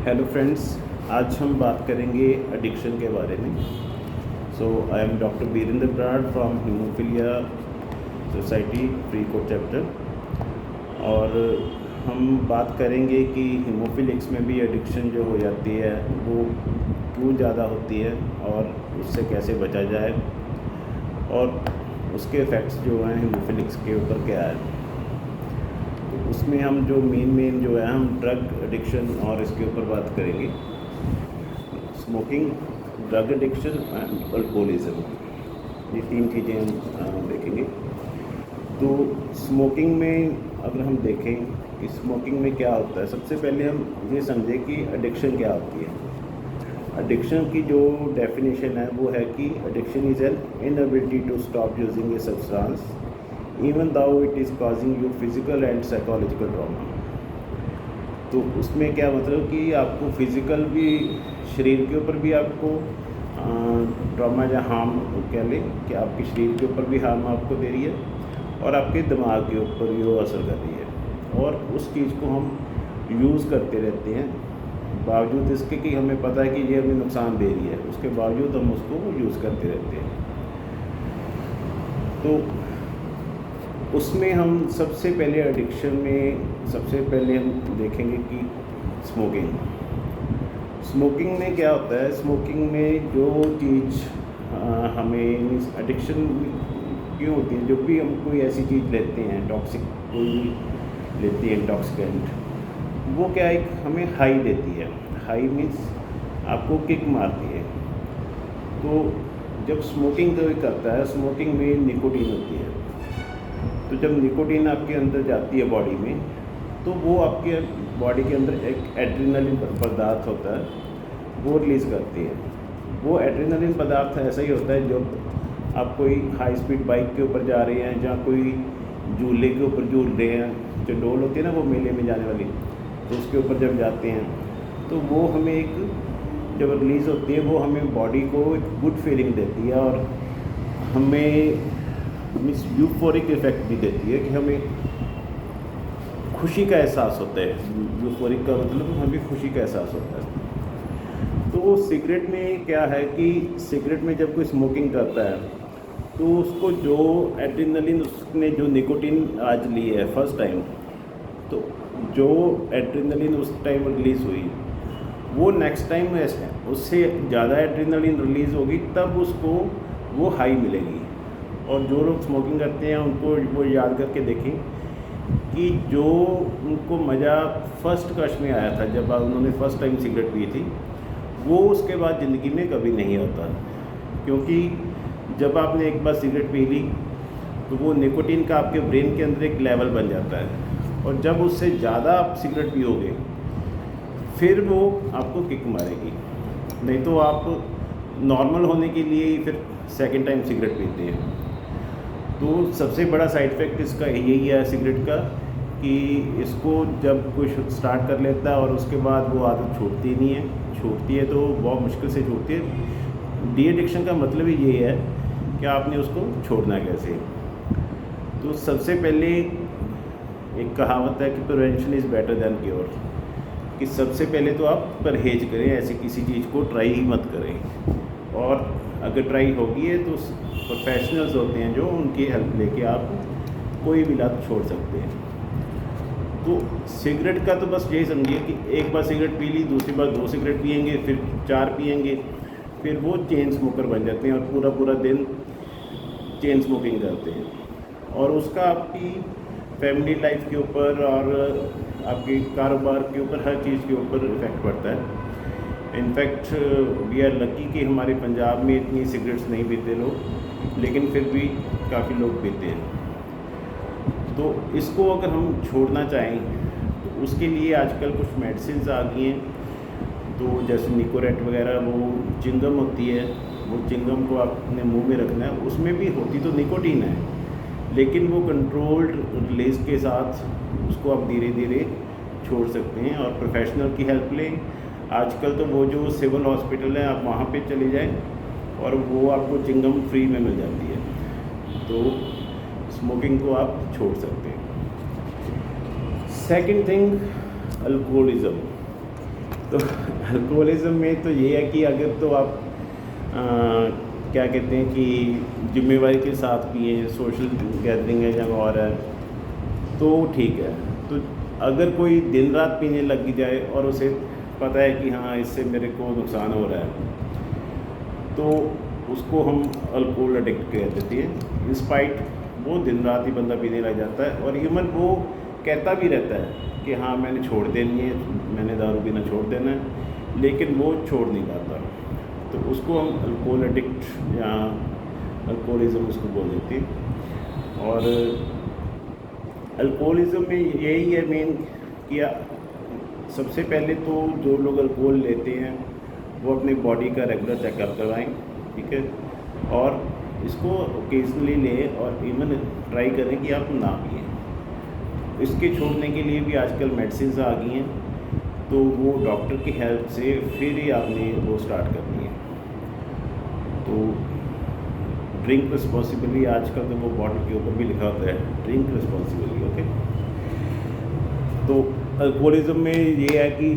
Hello friends, आज हम बात करेंगे एडिक्शन के बारे में। So I am doctor Virendra Brar from hemophilia society Faridkot chapter. और हम बात करेंगे कि हीमोफिलिक्स में भी एडिक्शन जो हो जाती है वो क्यों ज़्यादा होती है और उससे कैसे बचा जाए और उसके इफ़ेक्ट्स जो हैं हीमोफिलिक्स के ऊपर क्या है। तो उसमें हम जो मेन जो है हम ड्रग एडिक्शन और इसके ऊपर बात करेंगे। Smoking, drug addiction and alcoholism, ये तीन चीज़ें हम देखेंगे। तो स्मोकिंग में अगर हम देखें कि स्मोकिंग में क्या होता है, सबसे पहले हम ये समझें कि एडिक्शन क्या होती है। एडिक्शन की जो डेफिनेशन है वो है कि addiction is an inability to stop using a substance even though it is causing you physical and psychological trauma. तो उसमें क्या मतलब कि आपको फिज़िकल भी, शरीर के ऊपर भी आपको ट्रॉमा या हार्म कह लें कि आपके शरीर के ऊपर भी हार्म आपको दे रही है और आपके दिमाग के ऊपर भी वो असर कर रही है। और उस चीज़ को हम यूज़ करते रहते हैं बावजूद इसके कि हमें पता है कि ये हमें नुकसान दे रही है, उसके बावजूद हम उसको यूज़ करते रहते हैं। तो उसमें हम सबसे पहले एडिक्शन में सबसे पहले हम देखेंगे कि स्मोकिंग में क्या होता है। स्मोकिंग में जो चीज़ हमें एडिक्शन क्यों होती है, जब भी हम कोई ऐसी चीज़ लेते हैं, टॉक्सिक कोई लेते हैं इंटॉक्सिकेंट, वो क्या एक हमें हाई देती है। हाई मीन्स आपको किक मारती है। तो जब स्मोकिंग कोई करता है, स्मोकिंग में निकोटीन होती है। तो जब निकोटीन आपके अंदर जाती है बॉडी में, तो वो आपके बॉडी के अंदर एक एड्रेनलिन पदार्थ होता है, वो रिलीज़ करती है। वो एड्रेनलिन पदार्थ ऐसा ही होता है जब आप कोई हाई स्पीड बाइक के ऊपर जा रहे हैं, जहाँ कोई झूले के ऊपर झूल रहे हैं, जो डोल होती है ना वो मेले में जाने वाली, तो उसके ऊपर जब जाते हैं तो वो हमें एक जब रिलीज़ होती है वो हमें बॉडी को एक गुड फीलिंग देती है और हमें मीन्स यूफोरिक इफ़ेक्ट भी देती है कि हमें खुशी का एहसास होता है। यूफोरिक का मतलब हमें खुशी का एहसास होता है। तो सिगरेट में क्या है कि सिगरेट में जब कोई स्मोकिंग करता है तो उसको जो एड्रेनलिन, उसने जो निकोटीन आज ली है फर्स्ट टाइम, तो जो एड्रेनलिन उस टाइम रिलीज़ हुई वो नेक्स्ट टाइम उससे ज़्यादा एड्रेनलिन रिलीज़ होगी, तब उसको वो हाई मिलेगी। और जो लोग स्मोकिंग करते हैं उनको वो याद करके देखें कि जो उनको मज़ा फर्स्ट कश में आया था जब उन्होंने फ़र्स्ट टाइम सिगरेट पी थी, वो उसके बाद ज़िंदगी में कभी नहीं आता। क्योंकि जब आपने एक बार सिगरेट पी ली तो वो निकोटीन का आपके ब्रेन के अंदर एक लेवल बन जाता है, और जब उससे ज़्यादा आप सिगरेट पियोगे फिर वो आपको किक मारेगी। नहीं तो आप नॉर्मल होने के लिए ही फिर सेकेंड टाइम सिगरेट पीते हैं। तो सबसे बड़ा साइड इफ़ेक्ट इसका यही है सिगरेट का कि इसको जब कोई स्टार्ट कर लेता है और उसके बाद वो आदत छूटती नहीं है, छूटती है तो बहुत मुश्किल से छूटती है। डी एडिक्शन का मतलब ही ये है कि आपने उसको छोड़ना कैसे। तो सबसे पहले एक कहावत है कि prevention is better than cure, कि सबसे पहले तो आप परहेज करें, ऐसी किसी चीज़ को ट्राई ही मत करें। और अगर ट्राई होगी है तो प्रोफेशनल्स होते हैं जो उनकी हेल्प लेके आप कोई भी लत छोड़ सकते हैं। तो सिगरेट का तो बस यही समझिए कि एक बार सिगरेट पी ली, दूसरी बार 2 सिगरेट पिएंगे, फिर 4 पिएंगे, फिर वो चेन स्मोकर बन जाते हैं और पूरा दिन चेन स्मोकिंग करते हैं। और उसका आपकी फैमिली लाइफ के ऊपर और आपके कारोबार के ऊपर, हर चीज़ के ऊपर इफ़ेक्ट पड़ता है। इनफैक्ट वी आर लकी कि हमारे पंजाब में इतनी सिगरेट्स नहीं पीते लोग, लेकिन फिर भी काफ़ी लोग पीते हैं। तो इसको अगर हम छोड़ना चाहें तो उसके लिए आजकल कुछ मेडिसिन्स आ गई हैं। तो जैसे निकोरेट वगैरह, वो चिंगम होती है, वो चिंगम को आपने मुंह में रखना है। उसमें भी होती तो निकोटीन है, लेकिन वो कंट्रोल्ड रिलीज़ के साथ उसको आप धीरे धीरे छोड़ सकते हैं और प्रोफेशनल की हेल्प लें। आजकल तो वो जो सिविल हॉस्पिटल है, आप वहाँ पे चले जाएं और वो आपको चिंगम फ्री में मिल जाती है। तो स्मोकिंग को आप छोड़ सकते हैं। Second thing, alcoholism. तो अल्कोहलिज्म में तो ये है कि अगर तो आप क्या कहते हैं कि जिम्मेवारी के साथ पिए, सोशल गैदरिंग है या और है तो ठीक है। तो अगर कोई दिन रात पीने लग जाए और उसे पता है कि हाँ इससे मेरे को नुकसान हो रहा है, तो उसको हम अल्कोहल एडिक्ट कह देते हैं। इंस्पाइट वो दिन रात ही बंदा पीने लग जाता है और इवन वो कहता भी रहता है कि हाँ मैंने छोड़ देनी है, मैंने दारू पीना छोड़ देना है, लेकिन वो छोड़ नहीं पाता। तो उसको हम अल्कोहल एडिक्ट या अल्कोहलिज्म उसको बोल देते हैं। और अल्कोहलिज्म में यही है मेन कि सबसे पहले तो जो लोग अल्कोहल लेते हैं वो अपनी बॉडी का रेगुलर चेकअप करवाएं, ठीक है, और इसको ओकेजनली लें और इवन ट्राई करें कि आप ना पिएं। इसके छोड़ने के लिए भी आजकल मेडिसिन आ गई हैं, तो वो डॉक्टर की हेल्प से फिर ही आपने वो स्टार्ट करनी है। तो ड्रिंक रिस्पॉन्सिबली, आजकल तो वो बॉटल के ऊपर भी लिखा होता है ड्रिंक रिस्पॉन्सिबली, ओके। तो अल्कोहलिज्म में ये है कि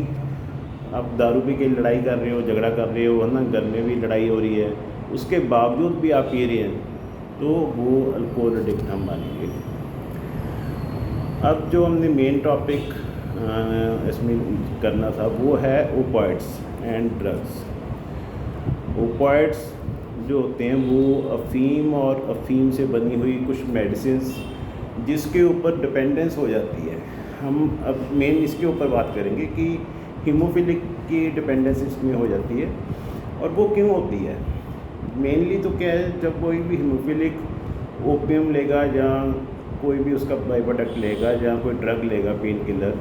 आप दारू पी के लड़ाई कर रहे हो, झगड़ा कर रहे हो, है ना, घर में भी लड़ाई हो रही है, उसके बावजूद भी आप पी रहे हैं, तो वो अल्कोहल एडिक्ट हम मानेंगे। अब जो हमने मेन टॉपिक इसमें करना था वो है ओपिएट्स एंड ड्रग्स। ओपिएट्स जो होते हैं वो अफीम और अफीम से बनी हुई कुछ मेडिसिन्स जिसके ऊपर डिपेंडेंस हो जाती है। हम अब मेन इसके ऊपर बात करेंगे कि हीमोफिलिक की डिपेंडेंस इसमें हो जाती है और वो क्यों होती है। मेनली तो क्या है, जब कोई भी हीमोफिलिक ओपियम लेगा या कोई भी उसका बाई प्रोडक्ट लेगा या कोई ड्रग लेगा, पेन किलर,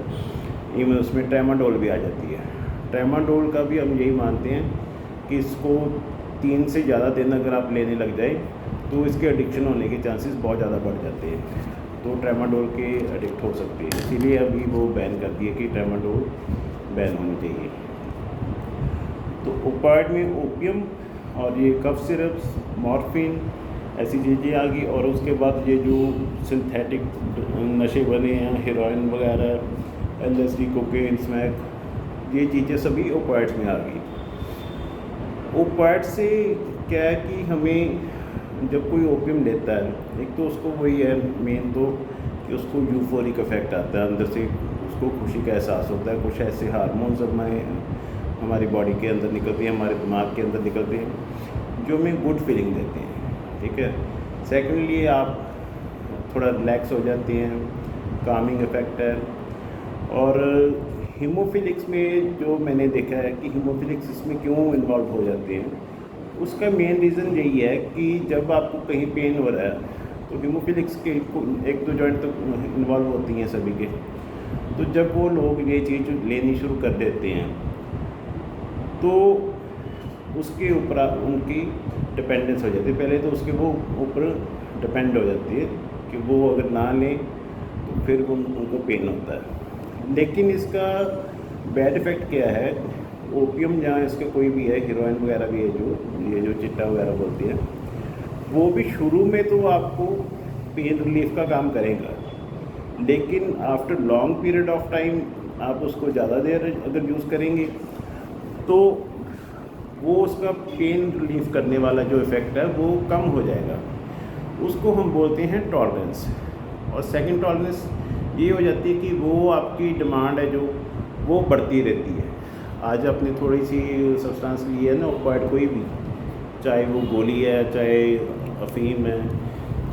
इवन उसमें ट्रेमाडोल भी आ जाती है। ट्रेमाडोल का भी हम यही मानते हैं कि इसको 3 से ज़्यादा दिन अगर आप लेने लग जाए तो इसके एडिक्शन होने के चांसेस बहुत ज़्यादा बढ़ जाते हैं, तो ट्रेमाडोल के एडिक्ट हो सकते हैं। इसीलिए अभी वो बैन कर दिए कि ट्रेमाडोल बैन होनी चाहिए। तो ओपिएट में ओपियम और ये कफ सिरप्स, मॉर्फिन, ऐसी चीज़ें आ गई। और उसके बाद ये जो सिंथेटिक नशे बने हैं, हेरोइन वगैरह, LSD, कोकेन, स्मैक, ये चीज़ें सभी ओपिएट्स में आ गई। ओपिएट से क्या है कि हमें जब कोई ओपियम लेता है, एक तो उसको वही है मेन तो कि उसको यूफोरिक इफेक्ट आता है, अंदर से उसको खुशी का एहसास होता है। कुछ ऐसे हार्मोन्स हमारी बॉडी के अंदर निकलते हैं, हमारे दिमाग के अंदर निकलते हैं जो हमें गुड फीलिंग देते हैं, ठीक है। सेकेंडली आप थोड़ा रिलैक्स हो जाते हैं, कामिंग इफेक्ट है। और हीमोफिलिक्स में जो मैंने देखा है कि हीमोफिलिक्स इसमें क्यों इन्वॉल्व हो जाते हैं, उसका मेन रीज़न यही है कि जब आपको कहीं पेन हो रहा है तो हीमोफिलिक्स के 1-2 जॉइंट तो इन्वॉल्व होती हैं सभी के। तो जब वो लोग ये चीज़ लेनी शुरू कर देते हैं तो उसके ऊपर उनकी डिपेंडेंस हो जाती है। पहले तो उसके वो ऊपर डिपेंड हो जाती है कि वो अगर ना लें तो फिर उनको पेन होता है। लेकिन इसका बैड इफ़ेक्ट क्या है, ओपियम जहाँ इसके कोई भी है, हीरोइन वगैरह भी है, ये जो चिट्टा वगैरह बोलती है, वो भी शुरू में तो आपको पेन रिलीफ का काम करेगा, लेकिन after long period of time आप उसको ज़्यादा देर अगर यूज़ करेंगे तो वो उसका पेन रिलीफ करने वाला जो इफ़ेक्ट है वो कम हो जाएगा। उसको हम बोलते हैं टॉलरेंस। और सेकंड टॉलरेंस ये हो जाती है कि वो आपकी डिमांड है जो वो बढ़ती रहती है। आज आपने थोड़ी सी सब्सटेंस ली है ना, ओपिएट कोई भी, चाहे वो गोली है, चाहे अफीम है,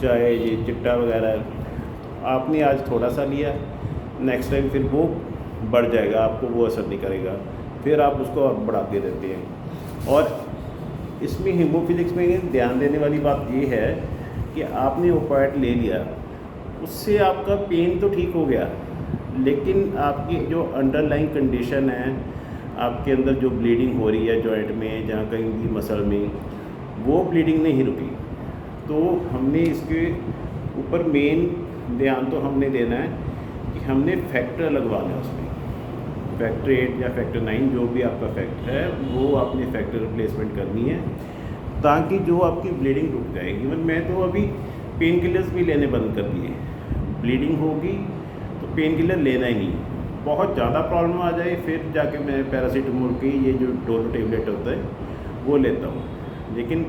चाहे ये चिट्टा वगैरह है, आपने आज थोड़ा सा लिया, नेक्स्ट टाइम फिर वो बढ़ जाएगा, आपको वो असर नहीं करेगा, फिर आप उसको बढ़ाते रहते हैं। और इसमें हीमोफिलिक्स में ध्यान देने वाली बात ये है कि आपने ओपिएट ले लिया, उससे आपका पेन तो ठीक हो गया, लेकिन आपकी जो अंडरलाइंग कंडीशन है, आपके अंदर जो ब्लीडिंग हो रही है जॉइंट में, जहाँ कहीं भी मसल में, वो ब्लीडिंग नहीं रुकी। तो हमने इसके ऊपर मेन ध्यान तो हमने देना है कि हमने फैक्टर लगवाना है उसमें, फैक्टर 8 या फैक्टर 9 जो भी आपका फैक्टर है वो आपने फैक्टर रिप्लेसमेंट करनी है, ताकि जो आपकी ब्लीडिंग रुक जाएगी। इवन मैं तो अभी पेन किलर्स भी लेने बंद कर दिए, ब्लीडिंग होगी तो पेन किलर लेना ही नहीं, बहुत ज़्यादा प्रॉब्लम आ जाए फिर जाके मैं पैरासीटामोल की ये जो डोलो टेबलेट होता है वो लेता हूँ। लेकिन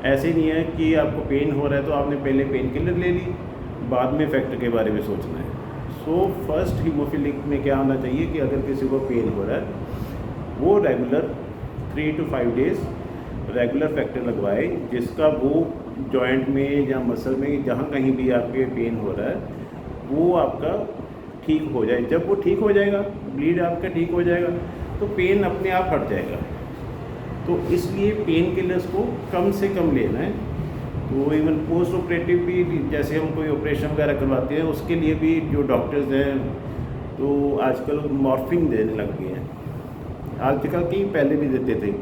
ऐसे नहीं है कि आपको पेन हो रहा है तो आपने पहले पेन किलर ले ली, बाद में फैक्टर के बारे में सोचना है। सो फर्स्ट हीमोफिलिक में क्या होना चाहिए कि अगर किसी को पेन हो रहा है वो regular 3 to 5 days regular factor लगवाए, जिसका वो जॉइंट में या मसल में जहाँ कहीं भी आपके पेन हो रहा है वो आपका ठीक हो जाए। जब वो ठीक हो जाएगा, ब्लीड आपका ठीक हो जाएगा, तो पेन अपने आप हट जाएगा। तो इसलिए पेन किलर्स को कम से कम लेना है। तो इवन पोस्ट ऑपरेटिव भी, जैसे हम कोई ऑपरेशन वगैरह करवाते हैं उसके लिए भी जो डॉक्टर्स हैं तो आजकल मॉर्फिन देने लग गए हैं। आजकल की पहले भी देते थे।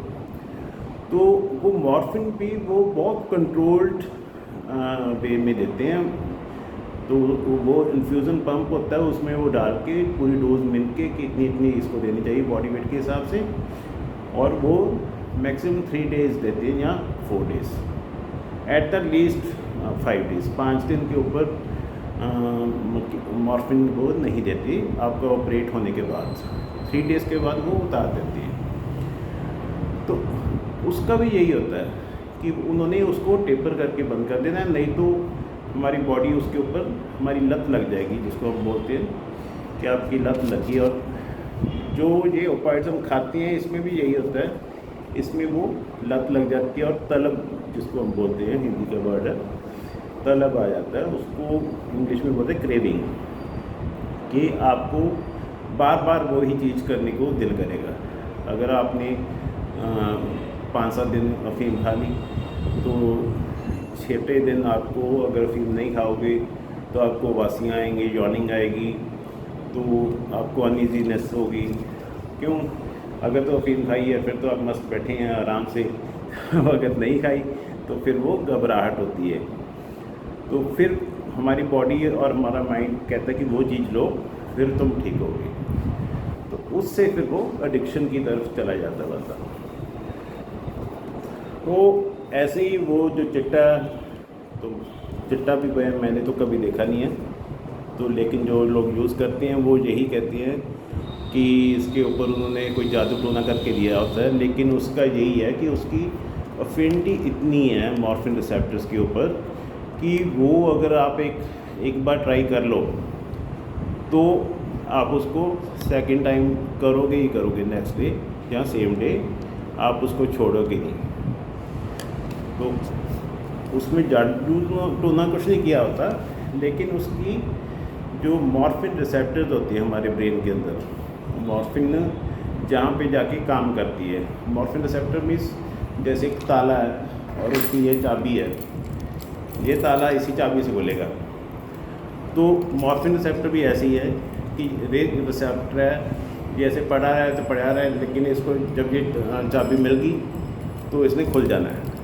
तो वो मॉर्फिन भी वो बहुत कंट्रोल्ड वे में देते हैं। तो वो इन्फ्यूज़न पंप होता है, उसमें वो डाल के पूरी डोज मिल के कि इतनी इतनी इसको देनी चाहिए बॉडी वेट के हिसाब से, और वो मैक्सिमम 3 डेज़ देते हैं या 4 days, at the least 5 days. 5 दिन के ऊपर मॉर्फिन वो नहीं देती आपका ऑपरेट होने के बाद। 3 डेज़ के बाद वो उतार देती है। तो उसका भी यही होता है कि उन्होंने उसको टेपर करके बंद कर देना है, नहीं तो हमारी बॉडी उसके ऊपर हमारी लत लग जाएगी, जिसको हम बोलते हैं कि आपकी लत लगी। और जो ये ओपाइड्स हम खाते हैं इसमें भी यही होता है, इसमें वो लत लग जाती है और तलब, जिसको हम बोलते हैं, हिंदी का वर्ड है तलब आ जाता है, उसको इंग्लिश में बोलते हैं क्रेविंग, कि आपको बार बार वही चीज़ करने को दिल करेगा। अगर आपने 5-7 दिन अफीम खा ली तो 6वें दिन आपको अगर अफीम नहीं खाओगे तो आपको वासियाँ आएंगी, यॉर्निंग आएगी, तो आपको अनईजीनेस होगी। क्यों? अगर तो अफीम खाई है फिर तो आप मस्त बैठे हैं आराम से अगर नहीं खाई तो फिर वो घबराहट होती है। तो फिर हमारी बॉडी और हमारा माइंड कहता है कि वो चीज़ लो फिर तुम ठीक होगे। तो उससे फिर वो एडिक्शन की तरफ चला जाता है बंदा। तो ऐसे ही वो जो चिट्टा, तो चिट्टा भी मैंने तो कभी देखा नहीं है, तो लेकिन जो लोग यूज़ करते हैं वो यही कहते हैं कि इसके ऊपर उन्होंने कोई जादू टोना करके दिया होता है। लेकिन उसका यही है कि उसकी अफिनिटी इतनी है मॉर्फिन रिसेप्टर्स के ऊपर कि वो अगर आप एक बार ट्राई कर लो तो आप उसको सेकंड टाइम करोगे ही करोगे, नेक्स्ट डे या सेम डे आप उसको छोड़ोगे नहीं। तो उसमें जादू टोना कुछ नहीं किया होता, लेकिन उसकी जो मॉर्फिन रिसेप्टर्स होती है हमारे ब्रेन के अंदर, मॉर्फिन जहाँ पे जाके काम करती है। मॉर्फिन रिसेप्टर मीन्स जैसे एक ताला है और उसकी ये चाबी है, ये ताला इसी चाबी से खुलेगा। तो मॉर्फिन रिसेप्टर भी ऐसी है कि रेड रिसेप्टर है, जैसे पड़ा है तो पड़ा रहा है, लेकिन इसको जब ये चाबी मिल गई तो इसने खुल जाना है।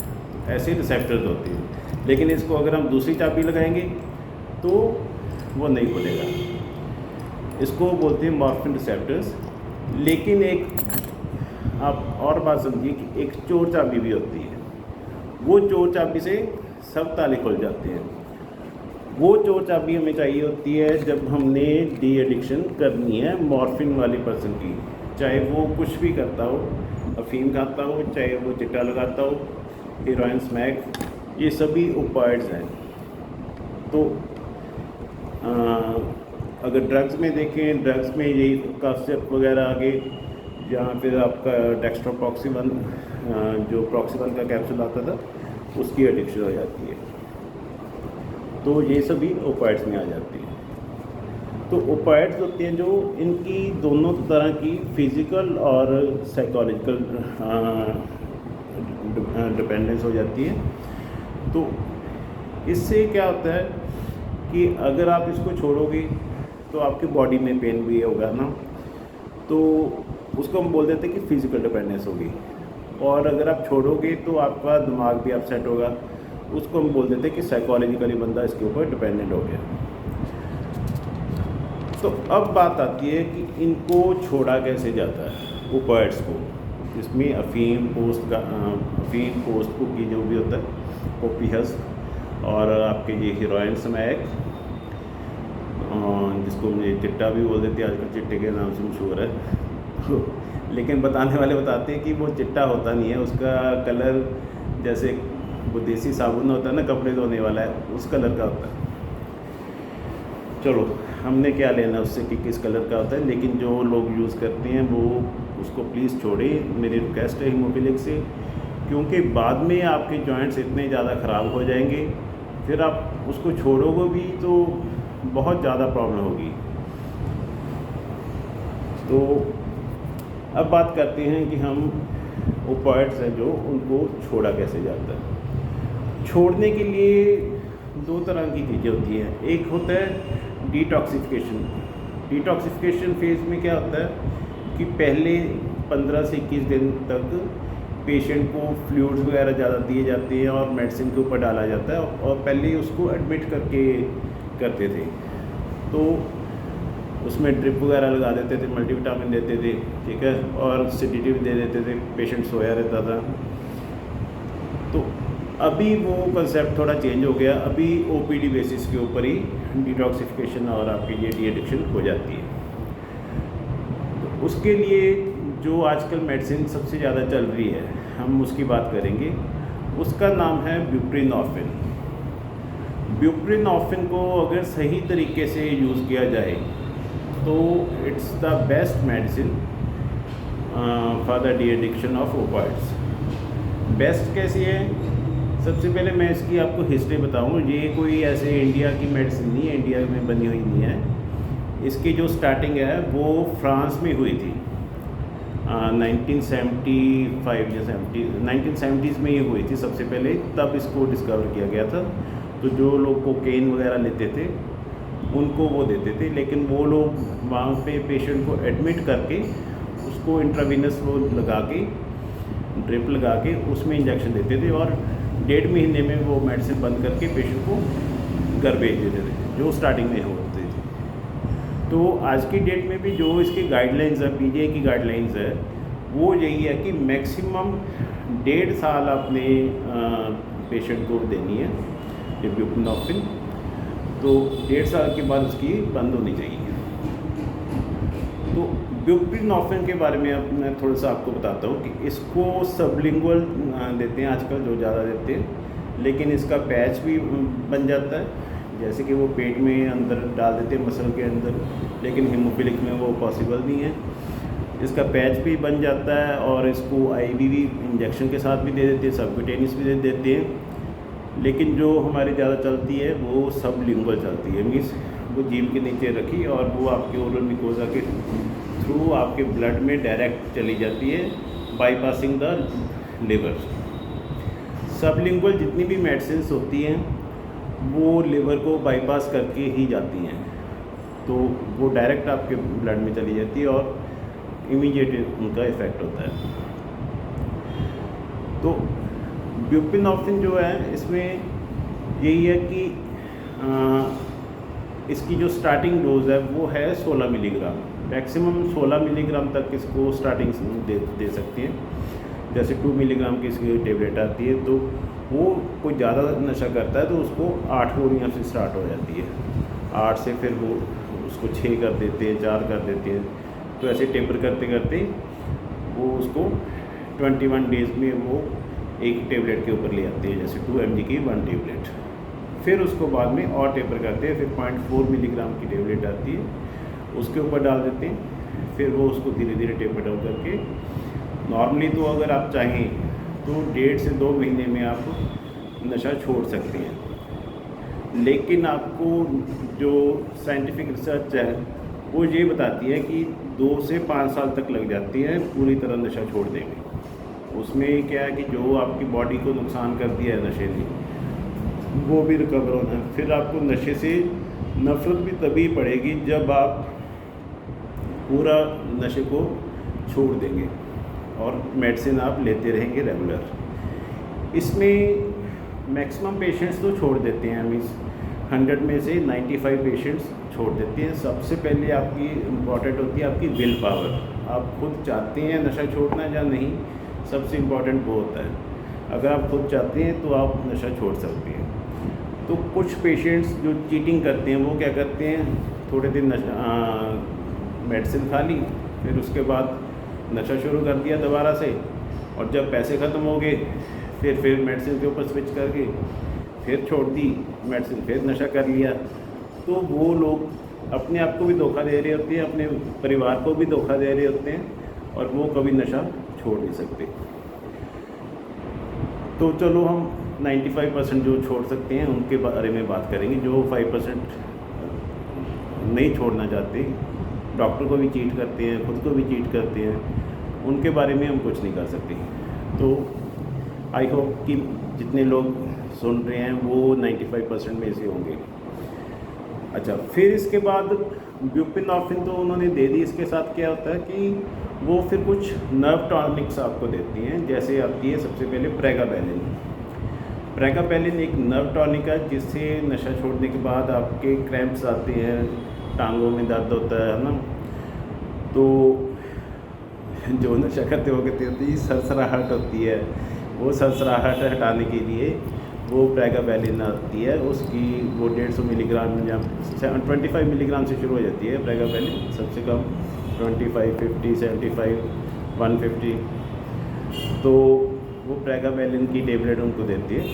ऐसे रिसेप्टर्स होती हैं, लेकिन इसको अगर हम दूसरी चाबी लगाएंगे तो वो नहीं खुलेगा। इसको बोलते हैं मॉर्फिन रिसेप्टर्स। लेकिन एक आप और बात समझिए कि एक चोर चाबी भी होती है। वो चोर चाबी से सब ताले खुल जाते हैं। वो चोर चाबी हमें चाहिए होती है जब हमने डी एडिक्शन करनी है मॉर्फिन वाले पर्सन की, चाहे वो कुछ भी करता हो, अफीम खाता हो, चाहे वो चिट्टा लगाता हो, हेरोइन, स्मैक, ये सभी ओपाइड्स हैं। तो अगर ड्रग्स में देखें, ड्रग्स में यही कास्टेप वगैरह आगे, जहाँ फिर आपका डेक्स्ट्रोप्रॉक्सिमन जो प्रॉक्सिमन का कैप्सूल आता था उसकी एडिक्शन हो जाती है। तो ये सभी ओपाइड्स में आ जाती है। तो ओपाइड्स होते हैं जो इनकी दोनों तरह की फिज़िकल और साइकोलॉजिकल डिपेंडेंस हो जाती है। तो इससे क्या होता है कि अगर आप इसको छोड़ोगे तो आपकी बॉडी में पेन भी होगा ना, तो उसको हम बोल देते हैं कि फिज़िकल डिपेंडेंस होगी। और अगर आप छोड़ोगे तो आपका दिमाग भी अपसेट होगा, उसको हम बोल देते हैं कि साइकोलॉजिकली बंदा इसके ऊपर डिपेंडेंट हो गया। तो अब बात आती है कि इनको छोड़ा कैसे जाता है ओपाइड्स को। इसमें अफीम, पोस्ट की जो भी होता है, ओपियस, और आपके ये हेरोइन, स्मैक, जिसको मुझे चिट्टा भी बोल देते हैं, आजकल चिट्टे के नाम से मशहूर है। तो लेकिन बताने वाले बताते हैं कि वो चिट्टा होता नहीं है, उसका कलर जैसे वो देसी साबुन होता है ना कपड़े धोने वाला है, उस कलर का होता है। चलो हमने क्या लेना उससे कि किस कलर का होता है, लेकिन जो लोग यूज़ करते हैं वो उसको प्लीज़ छोड़ें, मेरी रिक्वेस्ट है हीमोफिलिक से, क्योंकि बाद में आपके जॉइंट्स इतने ज़्यादा ख़राब हो जाएंगे, फिर आप उसको छोड़ोगे भी तो बहुत ज़्यादा प्रॉब्लम होगी। तो अब बात करते हैं कि हम ओपिएट्स हैं जो उनको छोड़ा कैसे जाता है। छोड़ने के लिए दो तरह की चीज़ें होती हैं। एक होता है डिटॉक्सिफिकेशन। डिटॉक्सिफिकेशन फेज़ में क्या होता है कि पहले 15 से 21 दिन तक पेशेंट को फ्लूइड्स वगैरह ज़्यादा दिए जाते हैं और मेडिसिन के ऊपर डाला जाता है, और पहले उसको एडमिट करके करते थे, तो उसमें ड्रिप वगैरह लगा देते थे, मल्टीविटामिन देते थे, ठीक है, और सेडेटिव दे देते थे, पेशेंट सोया रहता था। तो अभी वो कंसेप्ट थोड़ा चेंज हो गया, अभी ओपीडी बेसिस के ऊपर ही डिटॉक्सिफिकेशन और आपकी ये डी एडिक्शन हो जाती है। तो उसके लिए जो आजकल मेडिसिन सबसे ज़्यादा चल रही है, हम उसकी बात करेंगे। उसका नाम है ब्यूप्रीनॉर्फिन। ब्यूप्रीनॉर्फिन को अगर सही तरीके से यूज़ किया जाए तो it's the best medicine for the de addiction of opiates. Best कैसी है? सबसे पहले मैं इसकी आपको हिस्ट्री बताऊँ। ये कोई ऐसे इंडिया की मेडिसिन नहीं है, इंडिया में बनी हुई नहीं है। इसकी जो स्टार्टिंग है वो फ्रांस में हुई थी 1975 या 1970s में ये हुई थी सबसे पहले, तब इसको डिस्कवर किया गया था। तो जो लोग कोकेन वगैरह लेते थे उनको वो देते थे, लेकिन वो लोग वहाँ पे पेशेंट को एडमिट करके उसको इंट्रावीनस वो लगा के ड्रिप लगा के उसमें इंजेक्शन देते थे, और 1.5 महीने में वो मेडिसिन बंद करके पेशेंट को घर भेज देते थे, जो स्टार्टिंग में होती थी। तो आज की डेट में भी जो इसकी गाइडलाइंस है, पीजीआई की गाइडलाइंस है, वो यही है कि मैक्सिमम 1.5 साल अपने पेशेंट को देनी है ये ब्यूप्रीनॉर्फिन। तो 1.5 साल के बाद उसकी बंद होनी चाहिए। तो ब्यूप्रीनॉर्फिन के बारे में अब मैं थोड़ा सा आपको बताता हूँ कि इसको सबलिंगुअल देते हैं आजकल, जो ज़्यादा देते हैं, लेकिन इसका पैच भी बन जाता है, जैसे कि वो पेट में अंदर डाल देते हैं मसल के अंदर, लेकिन हीमोफिलिक में वो पॉसिबल नहीं है। इसका पैच भी बन जाता है, और इसको आईवीवी इंजेक्शन के साथ भी दे देते हैं, सबक्यूटेनियस भी दे देते हैं, लेकिन जो हमारी ज़्यादा चलती है वो सबलिंगुअल चलती है। मीन्स वो जीभ के नीचे रखी और वो आपके ओरल मिकोजा के थ्रू आपके ब्लड में डायरेक्ट चली जाती है, बाईपासिंग द लिवर। सबलिंगुअल जितनी भी मेडिसिन होती हैं वो लिवर को बाईपास करके ही जाती हैं, तो वो डायरेक्ट आपके ब्लड में चली जाती है और इमीडिएट उनका इफ़ेक्ट होता है। तो ब्यूप्रीनॉर्फिन जो है इसमें यही है कि इसकी जो स्टार्टिंग डोज है वो है 16 मिलीग्राम। मैक्सिमम 16 मिलीग्राम तक इसको स्टार्टिंग दे सकते हैं। जैसे 2 मिलीग्राम की इसकी टेबलेट आती है, तो वो कोई ज़्यादा नशा करता है तो उसको 8 गोलियाँ से स्टार्ट हो जाती है, 8 से फिर वो उसको 6 कर देते हैं, 4 कर देते हैं। तो ऐसे टेपर करते करते वो उसको 21 डेज़ में वो एक टेबलेट के ऊपर ले आते हैं, जैसे 2 mg की 1 टेबलेट। फिर उसको बाद में और टेपर करते हैं, फिर 0.4 मिलीग्राम की टेबलेट आती है, उसके ऊपर डाल देते हैं, फिर वो उसको धीरे धीरे टेपर डाउन करके नॉर्मली तो अगर आप चाहें तो 1.5 से 2 महीने में आप नशा छोड़ सकते हैं। लेकिन आपको जो साइंटिफिक रिसर्च है वो ये बताती है कि 2 से 5 साल तक लग जाती है पूरी तरह नशा छोड़ने में। उसमें क्या है कि जो आपकी बॉडी को नुकसान कर दिया है नशे ने, वो भी रिकवर होना है। फिर आपको नशे से नफ़रत भी तभी पड़ेगी जब आप पूरा नशे को छोड़ देंगे और मेडिसिन आप लेते रहेंगे रेगुलर। इसमें मैक्सिमम पेशेंट्स तो छोड़ देते हैं, मीन्स 100 में से 95 पेशेंट्स छोड़ देते हैं। सबसे पहले आपकी इम्पॉर्टेंट होती है आपकी विल पावर, आप खुद चाहते हैं नशा छोड़ना या नहीं, सबसे इम्पॉर्टेंट वो होता है। अगर आप खुद चाहते हैं तो आप नशा छोड़ सकते हैं। तो कुछ पेशेंट्स जो चीटिंग करते हैं वो क्या करते हैं, थोड़े दिन मेडिसिन खा ली, फिर उसके बाद नशा शुरू कर दिया दोबारा से, और जब पैसे ख़त्म हो गए फिर मेडिसिन के ऊपर स्विच करके फिर छोड़ दी मेडिसिन, फिर नशा कर लिया। तो वो लोग अपने आप को भी धोखा दे रहे होते हैं, अपने परिवार को भी धोखा दे रहे होते हैं, और वो कभी नशा छोड़ नहीं सकते। तो चलो हम 95% जो छोड़ सकते हैं उनके बारे में बात करेंगे। जो 5% नहीं छोड़ना चाहते, डॉक्टर को भी चीट करते हैं, खुद को भी चीट करते हैं, उनके बारे में हम कुछ नहीं कर सकते। तो आई होप कि जितने लोग सुन रहे हैं वो 95% में से होंगे। अच्छा, फिर इसके बाद ब्यूप्रीनॉर्फिन तो उन्होंने दे दी। इसके साथ क्या होता है कि वो फिर कुछ नर्व टॉनिक्स आपको देती हैं। जैसे आती है सबसे पहले प्रेगाबैलिन। प्रेगाबैलिन एक नर्व टॉनिक है जिससे नशा छोड़ने के बाद आपके क्रैम्प्स आते हैं, टांगों में दर्द होता है ना। तो जो नशा करते हो कहते होती है सरसराहट होती है, वो सरसराहट हटाने के लिए वो प्रेगाबैलिन आती है। उसकी वो 150 मिलीग्राम या 25 मिलीग्राम से शुरू हो जाती है प्रेगाबैलिन, सबसे कम 25, 50, 75, 150। तो वो प्रेगाबैलिन की टेबलेट उनको देती है।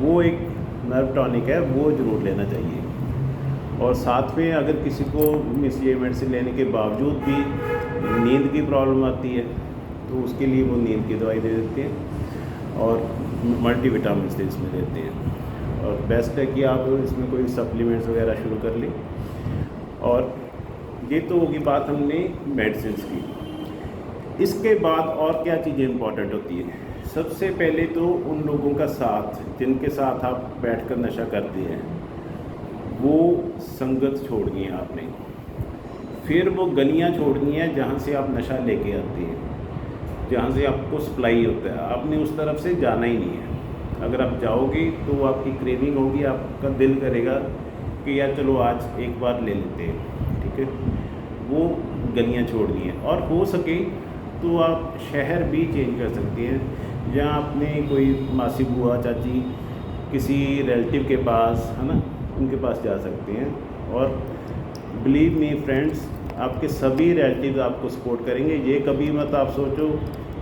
वो एक नर्व टॉनिक है, वो ज़रूर लेना चाहिए। और साथ में अगर किसी को ये मेडिसिन लेने के बावजूद भी नींद की प्रॉब्लम आती है तो उसके लिए वो नींद की दवाई दे देते हैं, और मल्टीविटामिन से इसमें देते हैं। और बेस्ट है कि आप इसमें कोई सप्लीमेंट्स वगैरह शुरू कर लें। और ये तो होगी बात हमने मेडिसिन की। इसके बाद और क्या चीज़ें इंपॉर्टेंट होती है? सबसे पहले तो उन लोगों का साथ, जिनके साथ आप बैठकर नशा करते हैं, वो संगत छोड़नी है आपने। फिर वो गलियां छोड़नी है जहाँ से आप नशा लेके आते हैं, जहाँ से आपको सप्लाई होता है। आपने उस तरफ से जाना ही नहीं है। अगर आप जाओगे तो आपकी क्रेविंग होगी, आपका दिल करेगा कि यार चलो आज एक बार ले लेते हैं, ठीक है। वो गलियां छोड़नी है। और हो सके तो आप शहर भी चेंज कर सकते हैं, जहाँ आपने कोई मासी बुआ चाची किसी रिलेटिव के पास, है ना, उनके पास जा सकते हैं। और बिलीव मी फ्रेंड्स, आपके सभी रिलेटिव आपको सपोर्ट करेंगे। ये कभी मत आप सोचो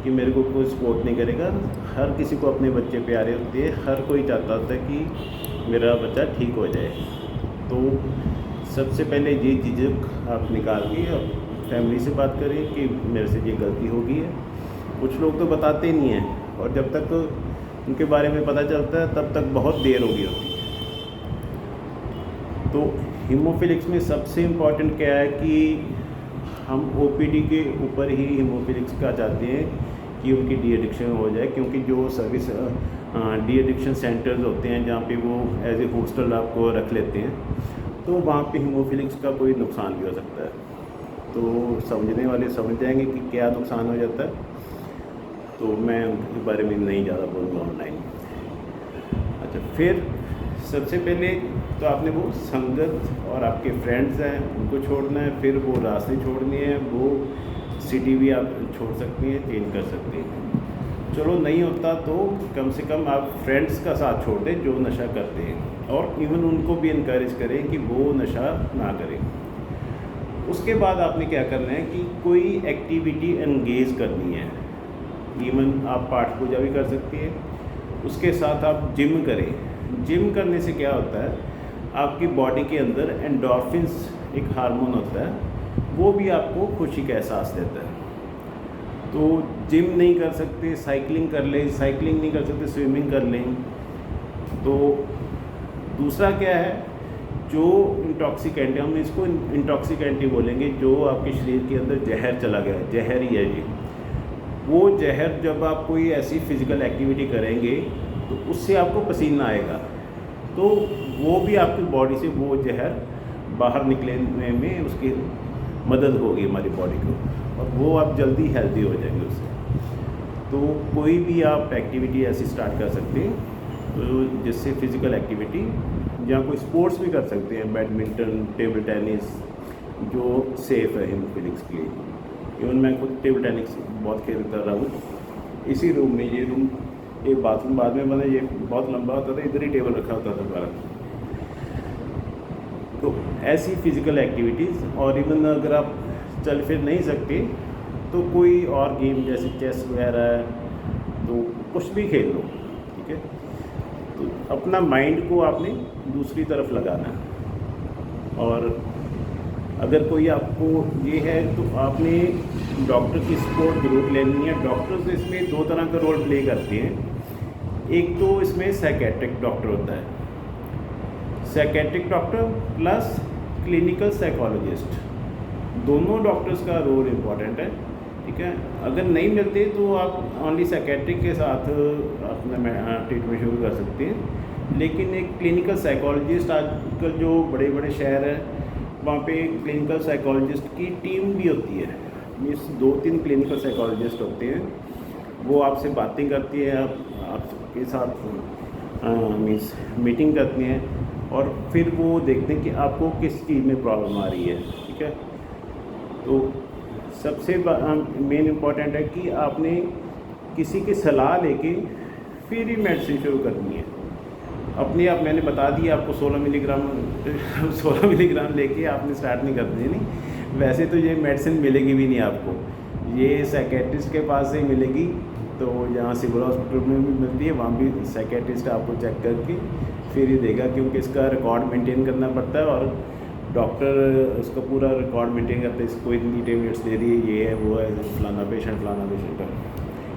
कि मेरे को कोई सपोर्ट नहीं करेगा। हर किसी को अपने बच्चे प्यारे होते हैं, हर कोई चाहता होता है कि मेरा बच्चा ठीक हो जाए। तो सबसे पहले ये झिझक आप निकाल के फैमिली से बात करें कि मेरे से ये गलती हो गई है। कुछ लोग तो बताते नहीं हैं, और जब तक उनके बारे में पता चलता है तब तक बहुत देर हो गई होती है। तो हीमोफिलिक्स में सबसे इम्पॉर्टेंट क्या है कि हम ओपीडी के ऊपर ही हीमोफिलिक्स का चाहते हैं कि उनकी डी एडिक्शन हो जाए। क्योंकि जो सर्विस डी एडिक्शन सेंटर्स होते हैं जहाँ पे वो एज ए हॉस्टल आपको रख लेते हैं, तो वहाँ पे हीमोफिलिक्स का कोई नुकसान भी हो सकता है। तो समझने वाले समझ जाएंगे कि क्या नुकसान हो जाता है। तो मैं उनके बारे में नहीं ज़्यादा बोलूँगा ऑनलाइन। अच्छा, फिर सबसे पहले तो आपने वो संगत और आपके फ्रेंड्स हैं उनको छोड़ना है। फिर वो रास्ते छोड़नी है, वो सिटी भी आप छोड़ सकती हैं, चेंज कर सकते हैं। चलो नहीं होता तो कम से कम आप फ्रेंड्स का साथ छोड़ दें जो नशा करते हैं, और इवन उनको भी इनकरेज करें कि वो नशा ना करें। उसके बाद आपने क्या करना है कि कोई एक्टिविटी एंगेज करनी है। इवन आप पाठ पूजा भी कर सकती है, उसके साथ आप जिम करें। जिम करने से क्या होता है, आपकी बॉडी के अंदर एंडोर्फिन्स एक हार्मोन होता है, वो भी आपको खुशी का एहसास देता है। तो जिम नहीं कर सकते, साइकिलिंग कर लें। साइकिलिंग नहीं कर सकते, स्विमिंग कर लें। तो दूसरा क्या है, जो इंटॉक्सिकेंट, हम इसको इंटॉक्सिकेंट ही बोलेंगे, जो आपके शरीर के अंदर जहर चला गया, जहर ही है ये। वो जहर जब आप कोई ऐसी फिज़िकल एक्टिविटी करेंगे तो उससे आपको पसीना आएगा, तो वो भी आपकी बॉडी से वो जहर बाहर निकलने में उसकी मदद होगी हमारी बॉडी को, और वो आप जल्दी हेल्दी हो जाएंगे उससे। तो कोई भी आप एक्टिविटी ऐसी स्टार्ट कर सकते हैं तो जिससे फिज़िकल एक्टिविटी, जहाँ कोई स्पोर्ट्स भी कर सकते हैं, बैडमिंटन, टेबल टेनिस, जो सेफ़ है हीमोफिलिक्स के लिए। इवन मैं खुद टेबल टेनिस बहुत खेल कर रहा हूँ इसी रूम में। ये रूम एक बाथरूम बाद में बना, ये बहुत लंबा होता था, इधर ही टेबल रखा होता था हमारा। तो ऐसी फ़िज़िकल एक्टिविटीज़, और इवन अगर आप चल फिर नहीं सकते तो कोई और गेम जैसे चेस वगैरह है, तो कुछ भी खेल लो, ठीक है। तो अपना माइंड को आपने दूसरी तरफ लगाना है। और अगर कोई आपको ये है तो आपने डॉक्टर की सपोर्ट जरूर लेनी है। डॉक्टर्स इसमें दो तरह का रोल प्ले करते हैं। एक तो इसमें साइकेट्रिक डॉक्टर होता है, psychiatric doctor plus clinical psychologist, दोनों डॉक्टर्स का रोल इम्पॉर्टेंट है, ठीक है। अगर नहीं मिलते तो आप ओनली साइकेट्रिक के साथ अपना ट्रीटमेंट शुरू कर सकते हैं। लेकिन एक क्लिनिकल साइकोलॉजिस्ट, आजकल जो बड़े बड़े शहर हैं वहाँ पे क्लिनिकल साइकोलॉजिस्ट की टीम भी होती है। मीन्स 2-3 क्लिनिकल साइकोलॉजिस्ट होते हैं, वो आपसे बातें करती है, आपके साथ मीन्स मीटिंग करती हैं, और फिर वो देखते हैं कि आपको किस चीज़ में प्रॉब्लम आ रही है, ठीक है। तो सबसे मेन इम्पॉर्टेंट है कि आपने किसी की सलाह लेके फिर ही मेडिसिन शुरू करनी है। अपने आप मैंने बता दिया आपको 16 मिलीग्राम लेके आपने स्टार्ट नहीं कर देनी। वैसे तो ये मेडिसिन मिलेगी भी नहीं आपको, ये साइकेट्रिस्ट के पास से ही मिलेगी। तो जहाँ सिविल हॉस्पिटल में भी मिलती है, वहाँ भी साइकेट्रिस्ट आपको चेक करके फिर ही देगा, क्योंकि इसका रिकॉर्ड मेंटेन करना पड़ता है और डॉक्टर उसका पूरा रिकॉर्ड मेंटेन करते हैं। इसको इतनी टेबलेट्स दे दी, ये है वो है, फलाना पेशेंट का।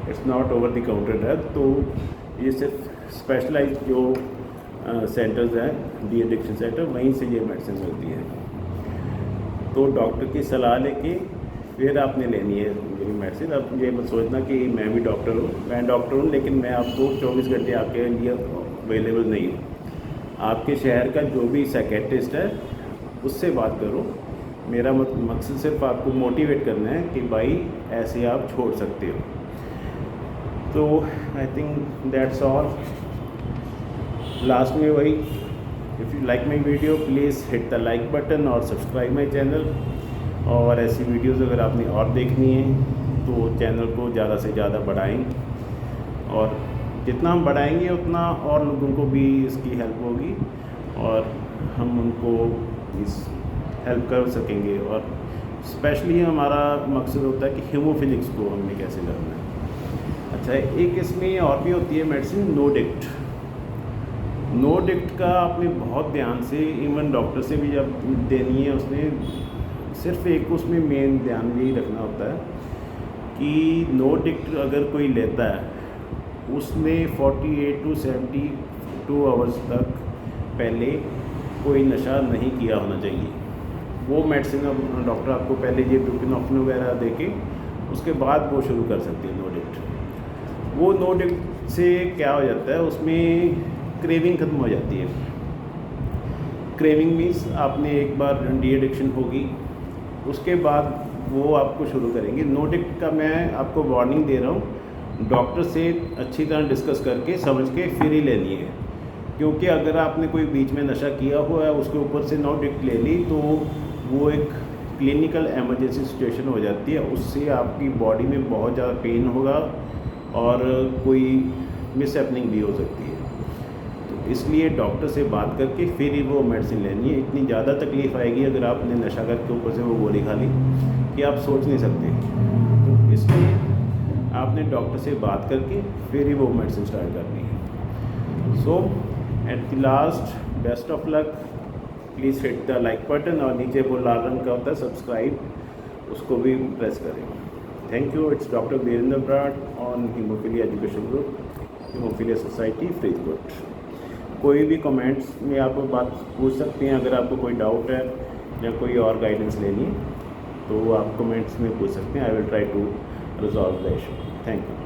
It's not over the counter drug. तो ये सिर्फ स्पेशलाइज जो सेंटर्स हैं, डी एडिक्शन सेंटर, वहीं से ये मेडिसिन मिलती है। तो डॉक्टर की सलाह लेके फिर आपने लेनी है मेरी मेडिसिन। अब ये मत सोचना कि मैं भी डॉक्टर हूँ, मैं डॉक्टर हूँ लेकिन मैं आपको 24 घंटे आपके लिए अवेलेबल नहीं हूँ। आपके शहर का जो भी साइकेट्रिस्ट है उससे बात करो। मेरा मकसद सिर्फ आपको मोटिवेट करना है कि भाई ऐसे आप छोड़ सकते हो। तो I think that's all. Last में वही, if you like my video please hit the like button और सब्सक्राइब माई चैनल। और ऐसी वीडियोज़ अगर आपने और देखनी है तो चैनल को ज़्यादा से ज़्यादा बढ़ाएं, और जितना हम बढ़ाएंगे उतना और लोगों को भी इसकी हेल्प होगी और हम उनको इस हेल्प कर सकेंगे। और स्पेशली हमारा मकसद होता है कि हीमोफिलिक्स को हमने कैसे करना है। अच्छा, एक इसमें और भी होती है मेडिसिन, नो डिक्ट का आपने बहुत ध्यान से, इवन डॉक्टर से भी जब देनी है उसने सिर्फ एक उसमें मेन ध्यान यही रखना होता है कि नो डिक्ट अगर कोई लेता है उसने 48 to 72 आवर्स तक पहले कोई नशा नहीं किया होना चाहिए। वो मेडिसिन अब डॉक्टर आपको पहले ये बुप्रेनोफ्रिन वगैरह देके उसके बाद वो शुरू कर सकती है नो डिक्ट। वो नो डिक्ट से क्या हो जाता है, उसमें क्रेविंग ख़त्म हो जाती है। क्रेविंग मीन्स आपने एक बार डी एडिक्शन होगी, उसके बाद वो आपको शुरू करेंगे। नो डिक्ट का मैं आपको वार्निंग दे रहा हूँ, डॉक्टर से अच्छी तरह डिस्कस करके समझ के फिर ही लेनी है। क्योंकि अगर आपने कोई बीच में नशा किया हुआ है उसके ऊपर से नो डिक्ट ले ली तो वो एक क्लिनिकल एमरजेंसी सिचुएशन हो जाती है। उससे आपकी बॉडी में बहुत ज़्यादा पेन होगा और कोई मिसहैपनिंग भी हो सकती है। तो इसलिए डॉक्टर से बात करके फिर ही वो मेडिसिन लेनी है। इतनी ज़्यादा तकलीफ़ आएगी अगर आपने नशा करके ऊपर से वो गोली खा ली कि आप सोच नहीं सकते। तो इसलिए आपने डॉक्टर से बात करके फिर ही वो मेडिसिन स्टार्ट करनी है। So at the last, best of luck. Please hit the like button और नीचे वो लाल रंग का होता है सब्सक्राइब, उसको भी प्रेस करें। Thank you. It's doctor Virendra Brar on haemophilia education group, haemophilia society, Faridkot. कोई भी कमेंट्स में आप बात पूछ सकते हैं। अगर आपको कोई डाउट है या कोई और गाइडेंस लेनी है तो आप कमेंट्स में पूछ सकते हैं। I will try to resolve the issue. Thank you.